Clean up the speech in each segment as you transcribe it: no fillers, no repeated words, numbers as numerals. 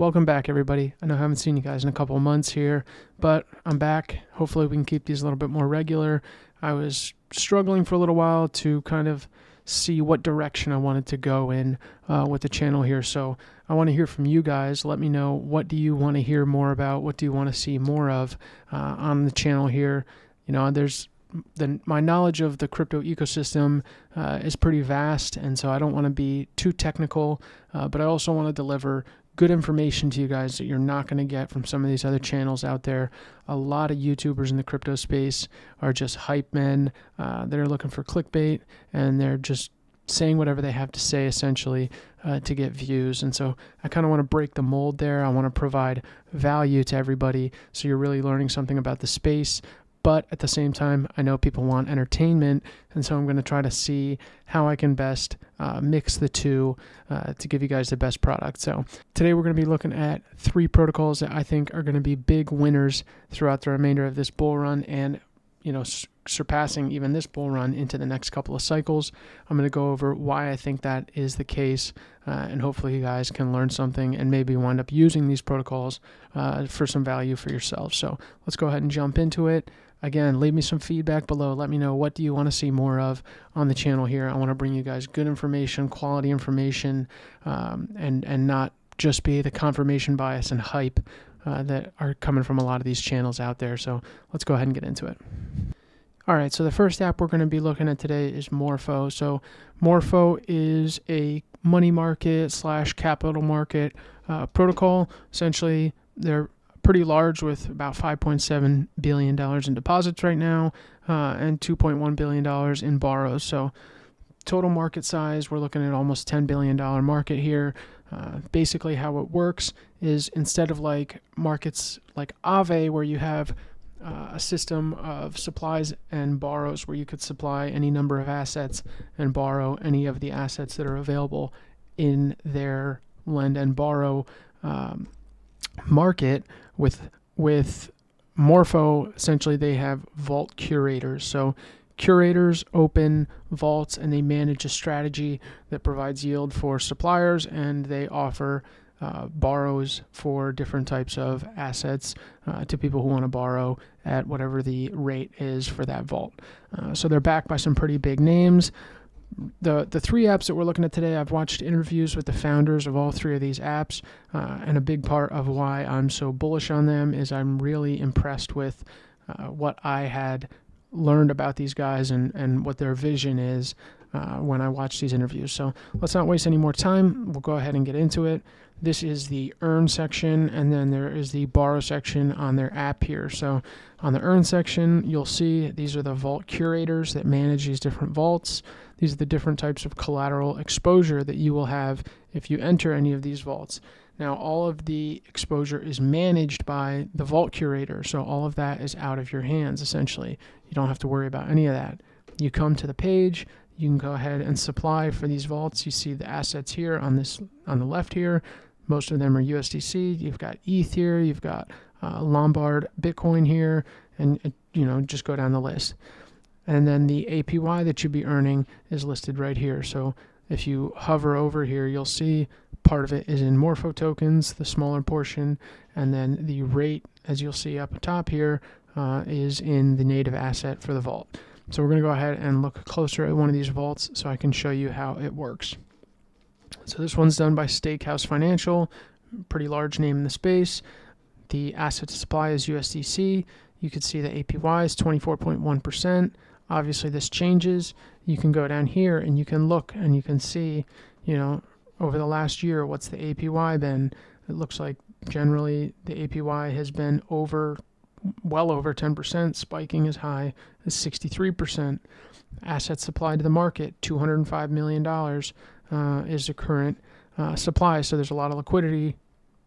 Welcome back, everybody. I know I haven't seen you guys in a couple of months here, but I'm back. Hopefully we can keep these a little bit more regular. I was struggling for a little while to kind of see what direction I wanted to go in with the channel here. So I want to hear from you guys. Let me know, what do you want to hear more about? What do you want to see more of on the channel here? You know, my knowledge of the crypto ecosystem is pretty vast, and so I don't want to be too technical, but I also want to deliver good information to you guys that you're not going to get from some of these other channels out there. A lot of YouTubers in the crypto space are just hype men that are looking for clickbait, and they're just saying whatever they have to say essentially to get views. And so I kind of want to break the mold there. I want to provide value to everybody so you're really learning something about the space. But at the same time, I know people want entertainment, and so I'm going to try to see how I can best mix the two to give you guys the best product. So today we're going to be looking at 3 protocols that I think are going to be big winners throughout the remainder of this bull run, and surpassing even this bull run into the next couple of cycles. I'm going to go over why I think that is the case, and hopefully you guys can learn something and maybe wind up using these protocols for some value for yourselves. So let's go ahead and jump into it. Again, leave me some feedback below. Let me know, what do you want to see more of on the channel here. I want to bring you guys good information, quality information, and not just be the confirmation bias and hype that are coming from a lot of these channels out there. So let's go ahead and get into it. All right, so the first app we're going to be looking at today is Morpho. So Morpho is a money market / capital market protocol. Essentially, they're pretty large with about $5.7 billion in deposits right now and $2.1 billion in borrows. So total market size, we're looking at almost $10 billion market here. Basically how it works is, instead of like markets like Aave, where you have a system of supplies and borrows where you could supply any number of assets and borrow any of the assets that are available in their lend and borrow market, with Morpho, essentially they have vault curators. So curators open vaults and they manage a strategy that provides yield for suppliers, and they offer borrows for different types of assets to people who want to borrow at whatever the rate is for that vault. So they're backed by some pretty big names. The 3 apps that we're looking at today, I've watched interviews with the founders of all 3 of these apps, and a big part of why I'm so bullish on them is I'm really impressed with what I had learned about these guys and what their vision is when I watch these interviews. So let's not waste any more time. We'll go ahead and get into it. This is the earn section, and then there is the borrow section on their app here. So on the earn section, you'll see these are the vault curators that manage these different vaults. These are the different types of collateral exposure that you will have if you enter any of these vaults. Now, all of the exposure is managed by the vault curator, so all of that is out of your hands, essentially. You don't have to worry about any of that. You come to the page, you can go ahead and supply for these vaults. You see the assets here on the left here. Most of them are USDC. You've got ETH here. You've got Lombard Bitcoin here, and just go down the list. And then the APY that you'd be earning is listed right here. So if you hover over here, you'll see part of it is in Morpho tokens, the smaller portion, and then the rate, as you'll see up top here, is in the native asset for the vault. So we're going to go ahead and look closer at one of these vaults so I can show you how it works. So this one's done by Stakehouse Financial, pretty large name in the space. The asset to supply is USDC. You can see the APY is 24.1%. Obviously this changes. You can go down here and you can look and you can see, over the last year, what's the APY been? It looks like generally the APY has been well over 10%, spiking as high as 63%. Assets supplied to the market, $205 million is the current supply. So there's a lot of liquidity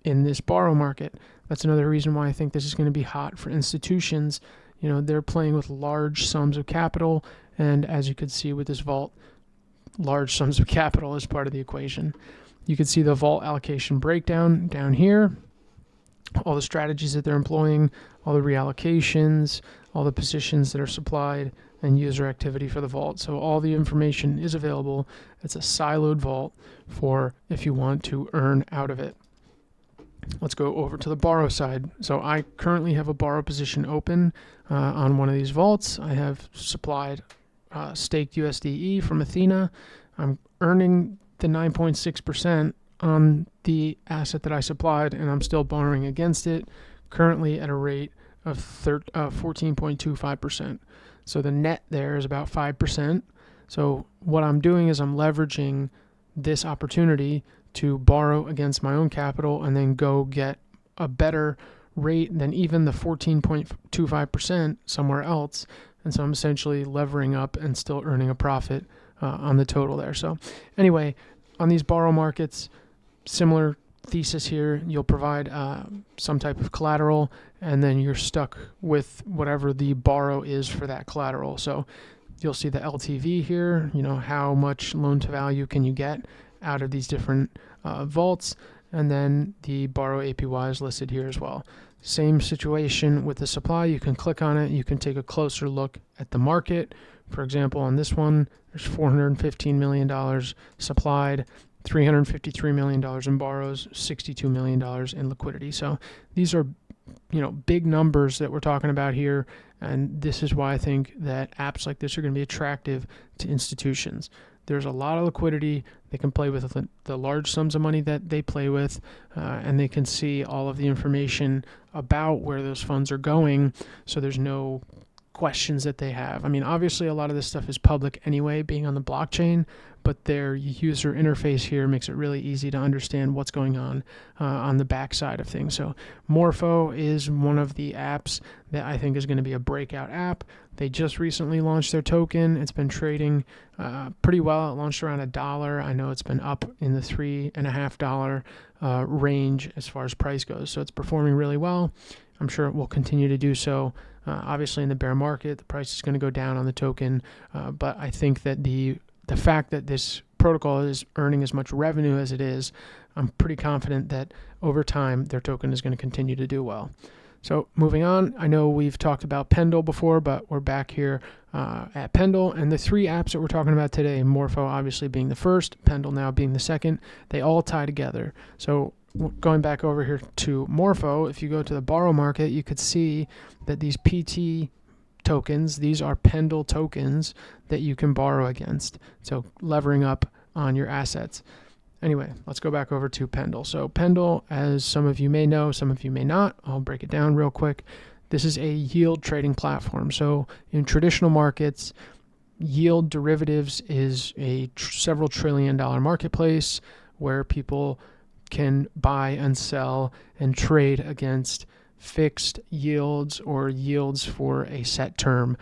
in this borrow market. That's another reason why I think this is going to be hot for institutions. They're playing with large sums of capital, and as you could see with this vault, large sums of capital is part of the equation. You can see the vault allocation breakdown down here, all the strategies that they're employing, all the reallocations, all the positions that are supplied, and user activity for the vault. So all the information is available. It's a siloed vault for if you want to earn out of it. let's go over to the borrow side. So I currently have a borrow position open on one of these vaults. I have supplied staked USDE from Athena. I'm earning the 9.6% on the asset that I supplied, and I'm still borrowing against it, currently at a rate of 14.25%. So the net there is about 5%. So what I'm doing is I'm leveraging this opportunity to borrow against my own capital and then go get a better rate than even the 14.25% somewhere else. And so I'm essentially levering up and still earning a profit on the total there. So anyway, on these borrow markets, similar thesis here. You'll provide some type of collateral, and then you're stuck with whatever the borrow is for that collateral. So you'll see the LTV here, how much loan to value can you get out of these different vaults, and then the borrow APY is listed here as well. Same situation with the supply. You can click on it. You can take a closer look at the market. For example, on this one, there's $415 million supplied, $353 million in borrows, $62 million in liquidity. So these are, big numbers that we're talking about here. And this is why I think that apps like this are going to be attractive to institutions. There's a lot of liquidity. They can play with the large sums of money that they play with, and they can see all of the information about where those funds are going. So there's no questions that they have. I mean, obviously, a lot of this stuff is public anyway, being on the blockchain, but their user interface here makes it really easy to understand what's going on the backside of things. So Morpho is one of the apps that I think is going to be a breakout app. They just recently launched their token. It's been trading pretty well. It launched around $1. I know it's been up in the $3.50 range as far as price goes. So it's performing really well. I'm sure it will continue to do so. Obviously, in the bear market, the price is going to go down on the token. But I think that the fact that this protocol is earning as much revenue as it is, I'm pretty confident that over time, their token is going to continue to do well. So moving on, I know we've talked about Pendle before, but we're back here at Pendle. And the three apps that we're talking about today, Morpho obviously being the first, Pendle now being the second, they all tie together. So going back over here to Morpho, if you go to the borrow market, you could see that these PT tokens, these are Pendle tokens that you can borrow against. So levering up on your assets. Anyway, let's go back over to Pendle. So Pendle, as some of you may know, some of you may not, I'll break it down real quick. This is a yield trading platform. So in traditional markets, yield derivatives is a several $1 trillion marketplace where people can buy and sell and trade against fixed yields or yields for a set term,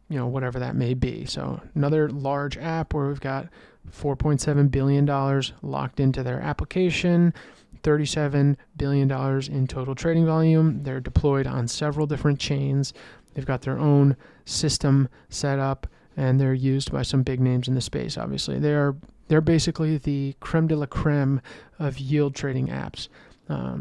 whatever that may be. So another large app where we've got $4.7 billion locked into their application, $37 billion in total trading volume. They're deployed on several different chains. They've got their own system set up, and they're used by some big names in the space, obviously. They're basically the creme de la creme of yield trading apps.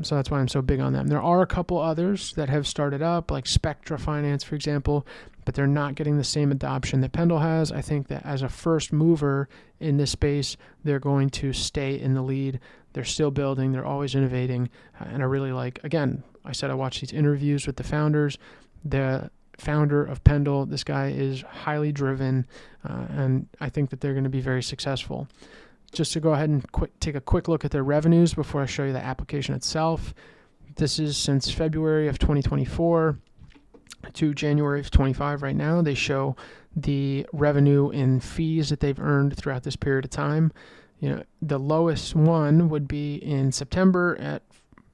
So that's why I'm so big on them. There are a couple others that have started up, like Spectra Finance, for example, but they're not getting the same adoption that Pendle has. I think that as a first mover in this space, they're going to stay in the lead. They're still building. They're always innovating. And I really like, again, I said I watched these interviews with the founders. The founder of Pendle, this guy is highly driven, and I think that they're going to be very successful. Just to go ahead and take a quick look at their revenues before I show you the application itself. This is since February of 2024 to January of 25 right now. They show the revenue in fees that they've earned throughout this period of time. The lowest one would be in September at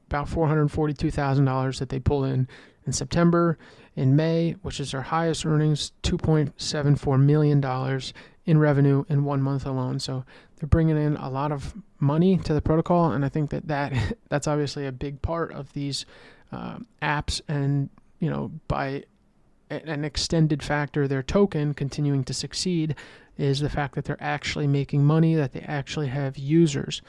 about $442,000 that they pull in September. In May, which is their highest earnings, $2.74 million in revenue in 1 month alone. So they're bringing in a lot of money to the protocol, and I think that's obviously a big part of these apps, and by an extended factor, their token continuing to succeed is the fact that they're actually making money, that they actually have users.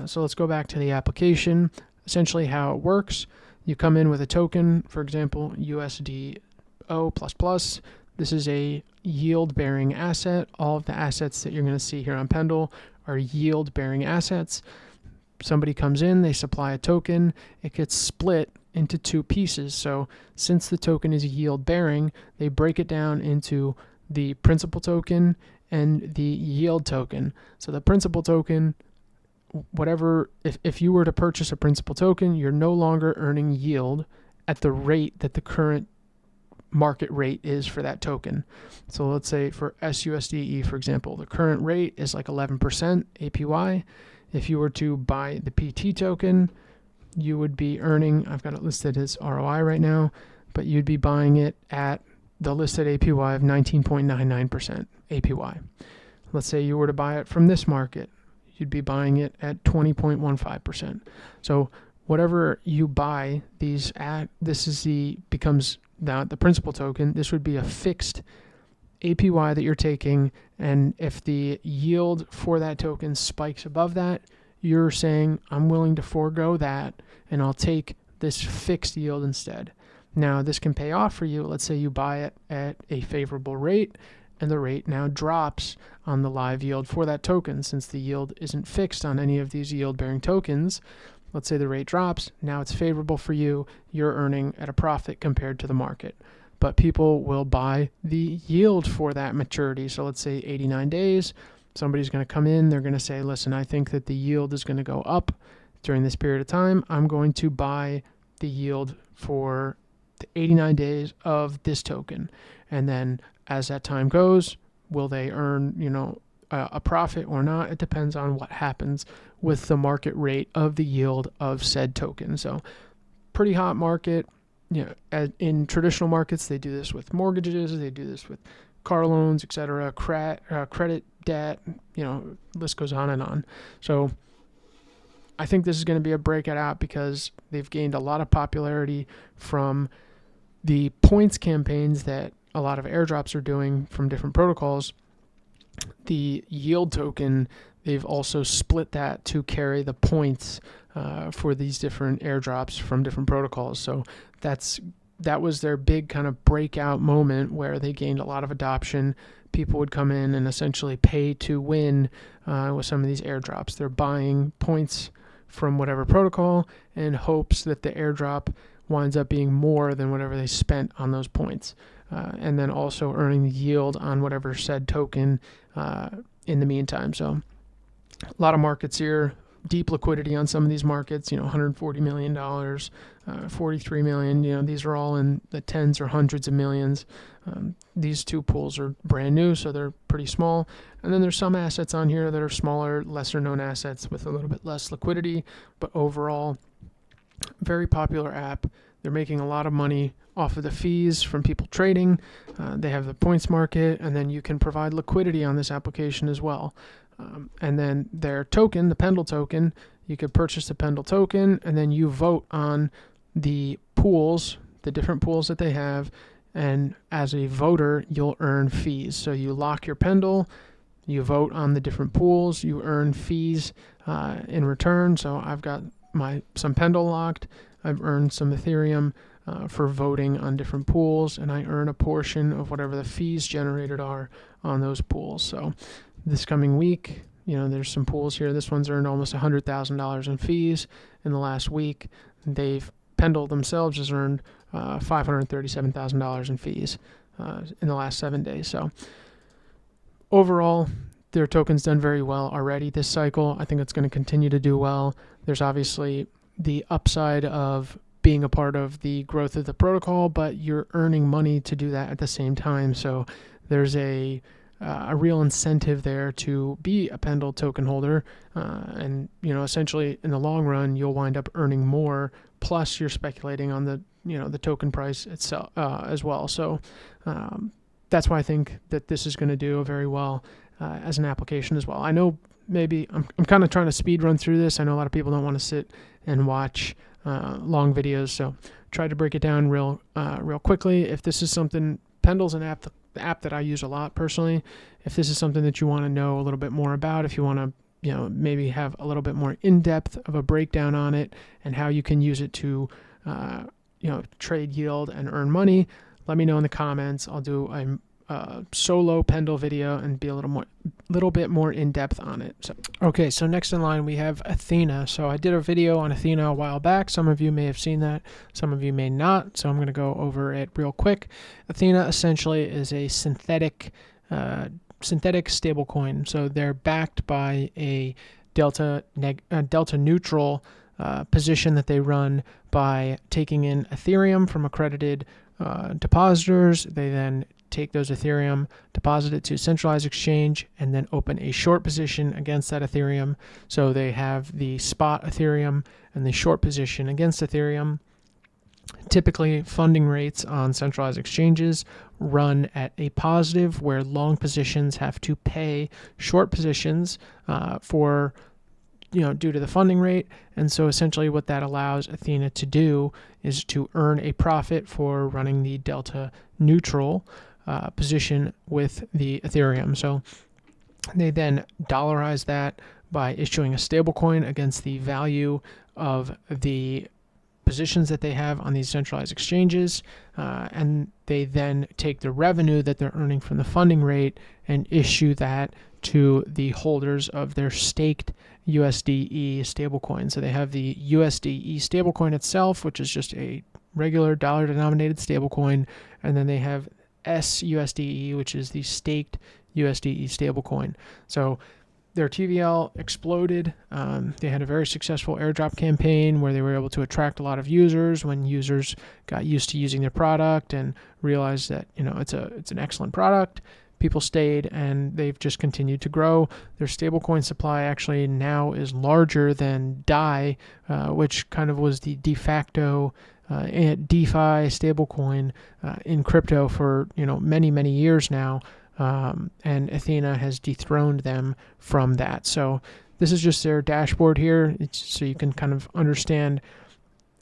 So let's go back to the application. Essentially how it works, you come in with a token, for example, USDO++. This is a yield-bearing asset. All of the assets that you're going to see here on Pendle are yield-bearing assets. somebody comes in, they supply a token, it gets split into two pieces. So since the token is yield bearing, they break it down into the principal token and the yield token. So the principal token, whatever, if you were to purchase a principal token, you're no longer earning yield at the rate that the current market rate is for that token. So let's say for SUSDE, for example, the current rate is like 11% APY. If you were to buy the PT token, you would be earning, I've got it listed as ROI right now, but you'd be buying it at the listed APY of 19.99% APY. Let's say you were to buy it from this market, you'd be buying it at 20.15%. So whatever you buy these at, becomes now the principal token. This would be a fixed APY that you're taking, and if the yield for that token spikes above that, you're saying, I'm willing to forego that and I'll take this fixed yield instead. Now this can pay off for you. Let's say you buy it at a favorable rate and the rate now drops on the live yield for that token. Since the yield isn't fixed on any of these yield bearing tokens, let's say the rate drops, now it's favorable for you, you're earning at a profit compared to the market. But people will buy the yield for that maturity. So let's say 89 days, somebody's going to come in, they're going to say, listen, I think that the yield is going to go up during this period of time. I'm going to buy the yield for the 89 days of this token. And then as that time goes, will they earn, a profit or not? It depends on what happens with the market rate of the yield of said token. So pretty hot market. In traditional markets, they do this with mortgages, they do this with car loans, etc., credit, debt, list goes on and on. So I think this is going to be a breakout app because they've gained a lot of popularity from the points campaigns that a lot of airdrops are doing from different protocols. The yield token, they've also split that to carry the points for these different airdrops from different protocols. So that was their big kind of breakout moment where they gained a lot of adoption. People would come in and essentially pay to win with some of these airdrops. They're buying points from whatever protocol in hopes that the airdrop winds up being more than whatever they spent on those points. And then also earning the yield on whatever said token in the meantime. So a lot of markets here, deep liquidity on some of these markets, $140 million, $43 million, these are all in the tens or hundreds of millions. These two pools are brand new, so they're pretty small. And then there's some assets on here that are smaller, lesser known assets with a little bit less liquidity, but overall, very popular app. They're making a lot of money off of the fees from people trading. They have the points market, and then you can provide liquidity on this application as well. And then their token, the Pendle token, you could purchase the Pendle token, and then you vote on the pools, the different pools that they have, and as a voter, you'll earn fees. So you lock your Pendle, you vote on the different pools, you earn fees in return. So I've got some Pendle locked, I've earned some Ethereum for voting on different pools, and I earn a portion of whatever the fees generated are on those pools. So this coming week, there's some pools here. This one's earned almost $100,000 in fees in the last week. Pendle themselves has earned $537,000 in fees in the last 7 days. So overall, their token's done very well already this cycle. I think it's going to continue to do well. There's obviously the upside of being a part of the growth of the protocol, but you're earning money to do that at the same time. So there's a real incentive there to be a Pendle token holder, and essentially in the long run you'll wind up earning more. Plus you're speculating on the token price itself as well. So that's why I think that this is going to do very well as an application as well. I know maybe I'm kind of trying to speed run through this. I know a lot of people don't want to sit and watch long videos, so try to break it down real quickly. If this is something, Pendle's an app, the app that I use a lot personally. If this is something that you want to know a little bit more about, if you want to maybe have a little bit more in-depth of a breakdown on it and how you can use it to trade yield and earn money, let me know in the comments. I'll do a solo Pendle video and be a little bit more in depth on it. So next in line we have Athena. So I did a video on Athena a while back. Some of you may have seen that, some of you may not. So I'm going to go over it real quick. Athena essentially is a synthetic stablecoin. So they're backed by a delta neutral position that they run by taking in Ethereum from accredited depositors. They then take those Ethereum, deposit it to a centralized exchange, and then open a short position against that Ethereum. So they have the spot Ethereum and the short position against Ethereum. Typically, funding rates on centralized exchanges run at a positive, where long positions have to pay short positions for due to the funding rate. And so essentially what that allows Athena to do is to earn a profit for running the delta neutral position with the Ethereum. So they then dollarize that by issuing a stablecoin against the value of the positions that they have on these centralized exchanges, and they then take the revenue that they're earning from the funding rate and issue that to the holders of their staked USDE stablecoin. So they have the USDE stablecoin itself, which is just a regular dollar-denominated stablecoin, and then they have SUSDE, which is the staked USDE stablecoin. So their TVL exploded. They had a very successful airdrop campaign where they were able to attract a lot of users when users got used to using their product and realized that it's an excellent product. People stayed, and they've just continued to grow. Their stablecoin supply actually now is larger than DAI, which kind of was the de facto DeFi stablecoin in crypto for many years now. And Athena has dethroned them from that. So this is just their dashboard here, so you can kind of understand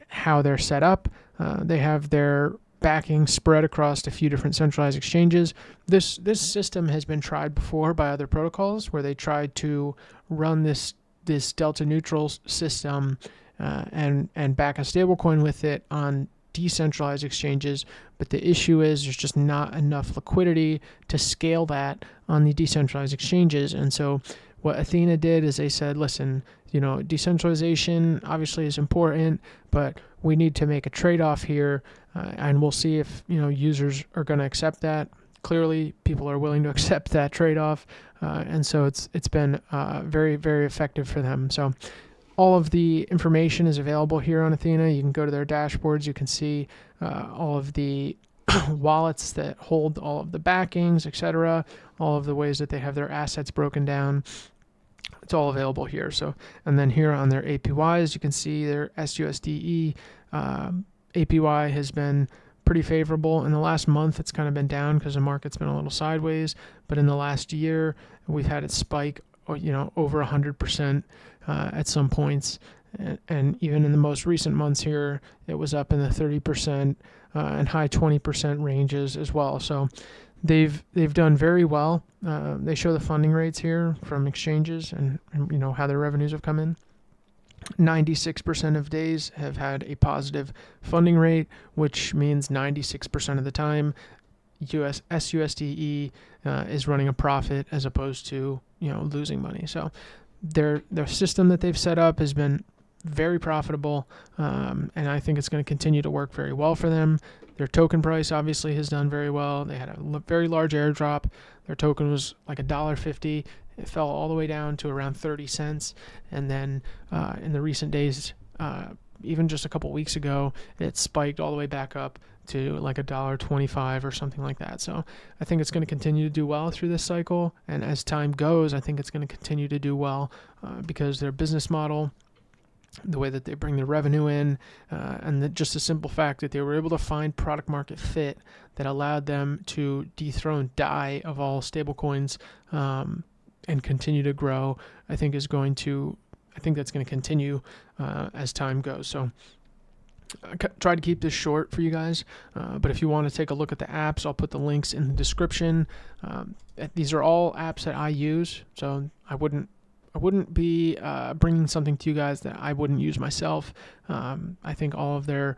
how they're set up. They have their backing spread across a few different centralized exchanges. This system has been tried before by other protocols, where they tried to run this delta neutral system and back a stablecoin with it on decentralized exchanges, but the issue is there's just not enough liquidity to scale that on the decentralized exchanges. And so what Athena did is they said, listen, decentralization obviously is important, but we need to make a trade-off here, and we'll see if users are going to accept that. Clearly, people are willing to accept that trade-off, and so it's been very, very effective for them. So all of the information is available here on Athena. You can go to their dashboards. You can see all of the wallets that hold all of the backings, etc., all of the ways that they have their assets broken down. It's all available here. So, and then here on their APYs, you can see their SUSDE APY has been pretty favorable. In the last month, it's kind of been down because the market's been a little sideways. But in the last year, we've had it spike, over 100% at some points. And even in the most recent months here, it was up in the 30% and high 20% ranges as well. So they've done very well. They show the funding rates here from exchanges and how their revenues have come in. 96% of days have had a positive funding rate, which means 96% of the time SUSDE is running a profit as opposed to losing money. So their system that they've set up has been very profitable, and I think it's going to continue to work very well for them. Their token price obviously has done very well. They had a very large airdrop. Their token was like $1.50. It fell all the way down to around 30 cents. And then in the recent days, even just a couple weeks ago, it spiked all the way back up to like $1.25 or something like that. So I think it's going to continue to do well through this cycle. And as time goes, I think it's going to continue to do well because their business model, the way that they bring their revenue in, and just the simple fact that they were able to find product market fit that allowed them to dethrone DAI of all stablecoins and continue to grow, I think that's going to continue as time goes. So I try to keep this short for you guys, but if you want to take a look at the apps, I'll put the links in the description. These are all apps that I use, so I wouldn't be bringing something to you guys that I wouldn't use myself. I think all of the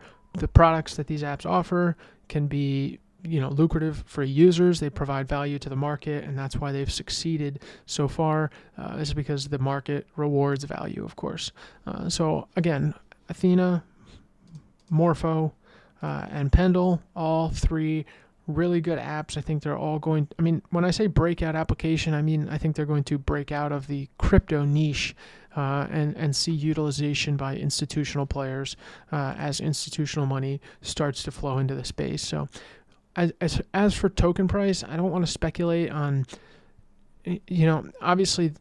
products that these apps offer can be lucrative for users. They provide value to the market, and that's why they've succeeded so far, is because the market rewards value, of course. So again, Athena, Morpho, and Pendle, all three really good apps. I think they're all when I say breakout application, I think they're going to break out of the crypto niche and see utilization by institutional players as institutional money starts to flow into the space. So as for token price, I don't want to speculate on, obviously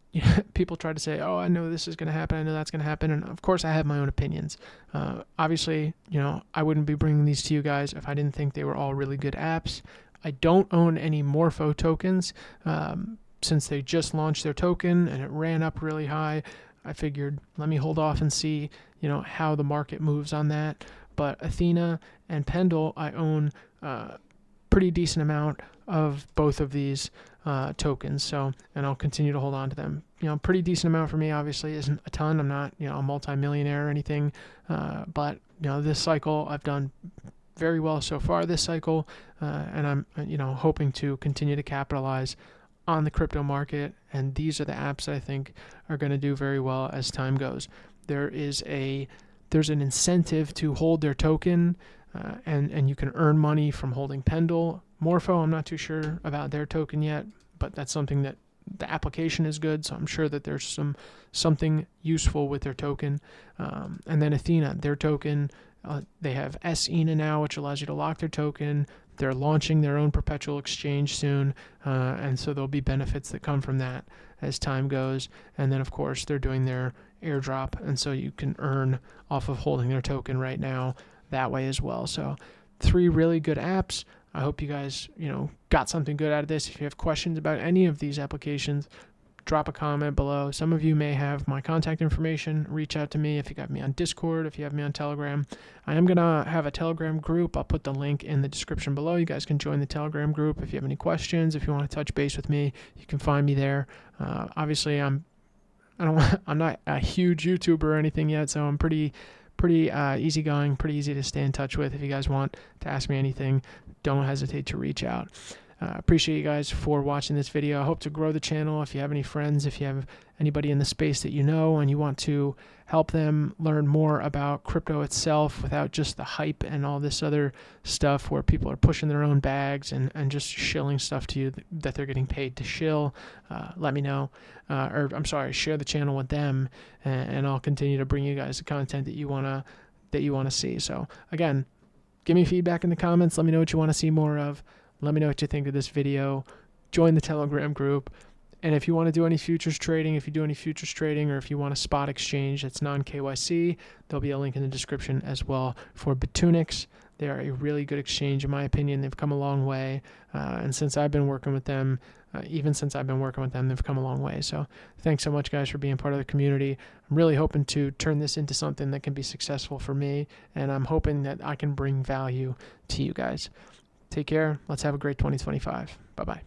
people try to say, oh, I know this is going to happen, I know that's going to happen, and of course I have my own opinions. Obviously, I wouldn't be bringing these to you guys if I didn't think they were all really good apps. I don't own any Morpho tokens since they just launched their token and it ran up really high. I figured, let me hold off and see, how the market moves on that. But Athena and Pendle, I own pretty decent amount of both of these tokens, and I'll continue to hold on to them. Pretty decent amount for me obviously isn't a ton. I'm not a multi-millionaire or anything, but this cycle I've done very well so far this cycle, and I'm hoping to continue to capitalize on the crypto market, and these are the apps that I think are going to do very well as time goes. There's an incentive to hold their token, and you can earn money from holding Pendle. Morpho, I'm not too sure about their token yet, but that's something that the application is good, so I'm sure that there's something useful with their token. And then Athena, their token, they have SENA now, which allows you to lock their token. They're launching their own perpetual exchange soon, and so there'll be benefits that come from that as time goes. And then, of course, they're doing their airdrop, and so you can earn off of holding their token right now that way as well. So 3 really good apps. I hope you guys, got something good out of this. If you have questions about any of these applications, drop a comment below. Some of you may have my contact information. Reach out to me if you got me on Discord, if you have me on Telegram. I am going to have a Telegram group. I'll put the link in the description below. You guys can join the Telegram group. If you have any questions, if you want to touch base with me, you can find me there. Obviously, I'm not a huge YouTuber or anything yet, so I'm pretty easygoing, pretty easy to stay in touch with. If you guys want to ask me anything, don't hesitate to reach out. Appreciate you guys for watching this video. I hope to grow the channel. If you have any friends, if you have anybody in the space that you know and you want to help them learn more about crypto itself without just the hype and all this other stuff where people are pushing their own bags and just shilling stuff to you that they're getting paid to shill, let me know. Share the channel with them, and I'll continue to bring you guys the content that you want to see. So again, give me feedback in the comments. Let me know what you want to see more of. Let me know what you think of this video. Join the Telegram group. And if you want to do any futures trading, or if you want a spot exchange that's non-KYC, there'll be a link in the description as well for Bitunix. They are a really good exchange, in my opinion. They've come a long way. And since I've been working with them, they've come a long way. So thanks so much, guys, for being part of the community. I'm really hoping to turn this into something that can be successful for me, and I'm hoping that I can bring value to you guys. Take care. Let's have a great 2025. Bye-bye.